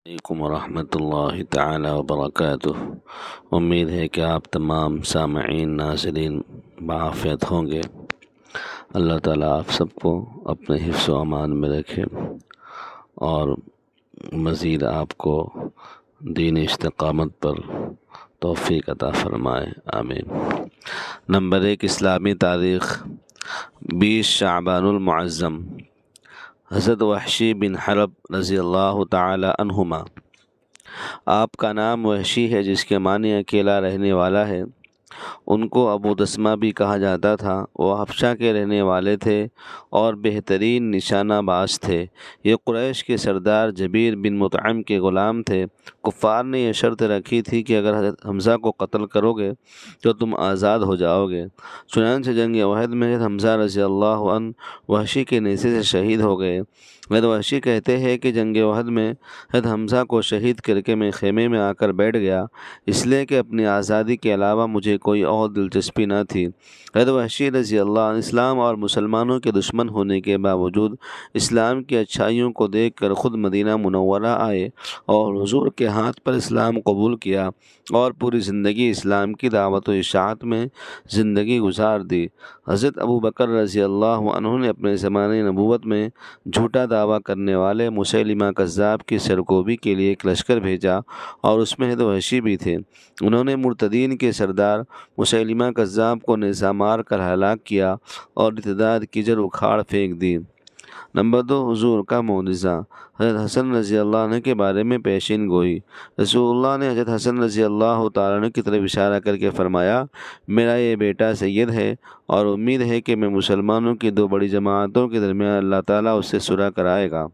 علیکم ورحمۃ اللہ تعالی وبرکاتہ۔ امید ہے کہ آپ تمام سامعین ناظرین بعافیت ہوں گے۔ اللہ تعالیٰ آپ سب کو اپنے حفظ و امان میں رکھے اور مزید آپ کو دین استقامت پر توفیق عطا فرمائے، آمین۔ نمبر 1، اسلامی تاریخ 20 شعبان المعظم۔ حضرت وحشی بن حرب رضی اللہ تعالی عنہما، آپ کا نام وحشی ہے جس کے معنی اکیلا رہنے والا ہے، ان کو ابو دسمہ بھی کہا جاتا تھا۔ وہ حبشہ کے رہنے والے تھے اور بہترین نشانہ باز تھے۔ یہ قریش کے سردار جبیر بن مطعم کے غلام تھے۔ کفار نے یہ شرط رکھی تھی کہ اگر حضرت حمزہ کو قتل کرو گے تو تم آزاد ہو جاؤ گے۔ چنانچہ جنگ احد میں حضرت حمزہ رضی اللہ عنہ وحشی کے نیزے سے شہید ہو گئے۔ حضرت وحشی کہتے ہیں کہ جنگ احد میں حضرت حمزہ کو شہید کر کے میں خیمے میں آ کر بیٹھ گیا، اس لیے کہ اپنی آزادی کے علاوہ مجھے کوئی اور دلچسپی نہ تھی۔ حضرت وحشی رضی اللہ عنہ اسلام اور مسلمانوں کے دشمن ہونے کے باوجود اسلام کی اچھائیوں کو دیکھ کر خود مدینہ منورہ آئے اور حضور کے ہاتھ پر اسلام قبول کیا اور پوری زندگی اسلام کی دعوت و اشاعت میں زندگی گزار دی۔ حضرت ابو بکر رضی اللہ عنہ نے اپنے زمانے نبوت میں جھوٹا دعویٰ کرنے والے مسیلمہ کذاب کی سرکوبی کے لیے ایک لشکر بھیجا اور اس میں حضرت وحشی بھی تھے۔ انہوں نے مرتدین کے سردار مسیلمہ کذاب کو نیزہ مار کر ہلاک کیا اور ارتداد کی جڑ اکھاڑ پھینک دی۔ نمبر 2، حضور کا معجزہ۔ حضرت حسن رضی اللہ عنہ کے بارے میں پیشین گوئی۔ رسول اللہ نے حضرت حسن رضی اللہ تعالیٰ عنہ کی طرف اشارہ کر کے فرمایا، میرا یہ بیٹا سید ہے اور امید ہے کہ میں مسلمانوں کی دو بڑی جماعتوں کے درمیان اللہ تعالیٰ اس سے صلح کرائے گا۔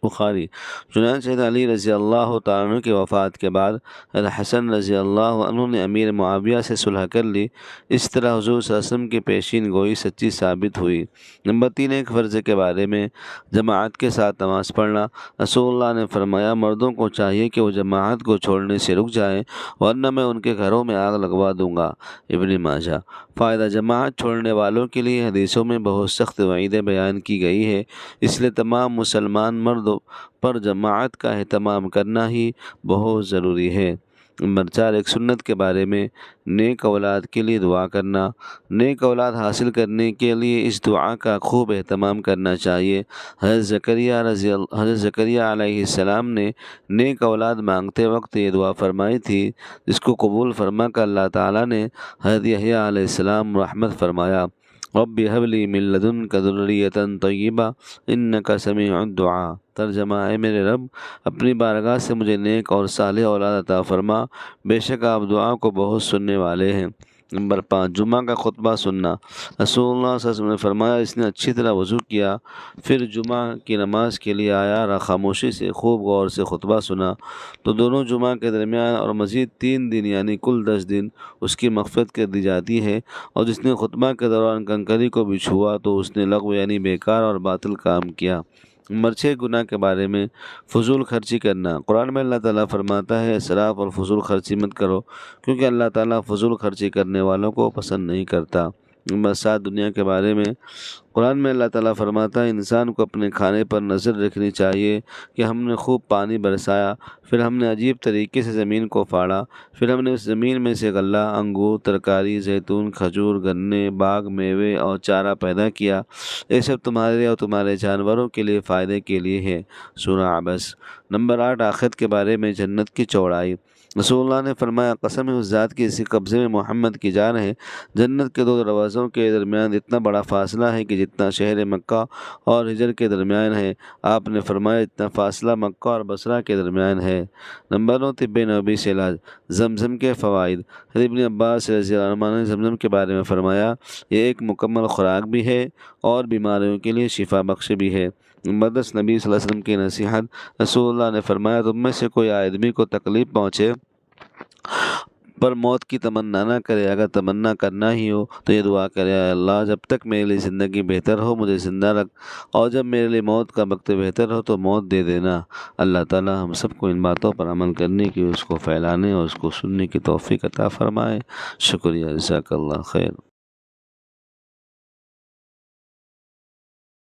بخاری۔ چنانچہ حضرت علی رضی اللہ تعالیٰ عنہ کی وفات کے بعد حضرت حسن رضی اللہ عنہ نے امیر معاویہ سے صلح کر لی۔ اس طرح حضور صلی اللہ علیہ وسلم کی پیشین گوئی سچی ثابت ہوئی۔ نمبر 3، ایک فرض کے بارے میں جماعت کے ساتھ نماز پڑھنا۔ رسول اللہ نے فرمایا، مردوں کو چاہیے کہ وہ جماعت کو چھوڑنے سے رک جائیں ورنہ میں ان کے گھروں میں آگ لگوا دوں گا۔ ابن ماجہ۔ فائدہ، جماعت چھوڑنے والوں کے لیے حدیثوں میں بہت سخت وعیدیں بیان کی گئی ہے، اس لیے تمام مسلمان مردوں پر جماعت کا اہتمام کرنا ہی بہت ضروری ہے۔ نمبر 4، ایک سنت کے بارے میں نیک اولاد کے لیے دعا کرنا۔ نیک اولاد حاصل کرنے کے لیے اس دعا کا خوب اہتمام کرنا چاہیے۔ حضرت زکریا علیہ السلام نے نیک اولاد مانگتے وقت یہ دعا فرمائی تھی، جس کو قبول فرما کر اللہ تعالیٰ نے حضرت یحییٰ علیہ السلام رحمت فرمایا، رب هب لی من لدنک ذریۃ طیبہ انک سمیع الدعاء۔ ترجمہ، اے میرے رب، اپنی بارگاہ سے مجھے نیک اور صالح اولاد عطا فرما، بے شک آپ دعا کو بہت سننے والے ہیں۔ نمبر 5، جمعہ کا خطبہ سننا۔ رسول اللہ صلی اللہ علیہ وسلم نے فرمایا، اس نے اچھی طرح وضو کیا، پھر جمعہ کی نماز کے لیے آیا اور خاموشی سے خوب غور سے خطبہ سنا تو دونوں جمعہ کے درمیان اور مزید 3 دن یعنی کل 10 دن اس کی مغفرت کر دی جاتی ہے، اور جس نے خطبہ کے دوران کنکری کو بھی چھوا تو اس نے لغو یعنی بیکار اور باطل کام کیا۔ نمبر 6، گناہ کے بارے میں فضول خرچی کرنا۔ قرآن میں اللہ تعالیٰ فرماتا ہے، اسراف اور فضول خرچی مت کرو کیونکہ اللہ تعالیٰ فضول خرچی کرنے والوں کو پسند نہیں کرتا۔ نمبر 7، دنیا کے بارے میں قرآن میں اللہ تعالیٰ فرماتا ہے، انسان کو اپنے کھانے پر نظر رکھنی چاہیے کہ ہم نے خوب پانی برسایا، پھر ہم نے عجیب طریقے سے زمین کو پھاڑا، پھر ہم نے اس زمین میں سے غلہ، انگور، ترکاری، زیتون، کھجور، گنے، باغ، میوے اور چارہ پیدا کیا، یہ سب تمہارے اور تمہارے جانوروں کے لیے فائدے کے لیے ہے۔ سورہ عبس۔ نمبر 8، آخرت کے بارے میں جنت کی چوڑائی۔ رسول اللہ نے فرمایا، قسم ہے اس ذات کی اسی قبضے میں محمد کی جان ہے، جنت کے 2 دروازوں کے درمیان اتنا بڑا فاصلہ ہے کہ جتنا شہر مکہ اور حجر کے درمیان ہے۔ آپ نے فرمایا، اتنا فاصلہ مکہ اور بصرہ کے درمیان ہے۔ نمبر 9، طب نبوی سے علاج۔ زمزم کے فوائد۔ حضرت ابن عباس رضی اللہ عنہ نے زمزم کے بارے میں فرمایا، یہ ایک مکمل خوراک بھی ہے اور بیماریوں کے لیے شفا بخش بھی ہے۔ نمبر 10، نبی صلی اللہ علیہ وسلم کی نصیحت۔ رسول اللہ نے فرمایا، تم میں سے کوئی آدمی کو تکلیف پہنچے پر موت کی تمنا نہ کرے، اگر تمنا کرنا ہی ہو تو یہ دعا کرے، اے اللہ، جب تک میرے لیے زندگی بہتر ہو مجھے زندہ رکھ، اور جب میرے لیے موت کا وقت بہتر ہو تو موت دے دینا۔ اللہ تعالیٰ ہم سب کو ان باتوں پر عمل کرنے کی، اس کو پھیلانے اور اس کو سننے کی توفیق عطا فرمائے۔ شکریہ، جزاک اللہ خیر۔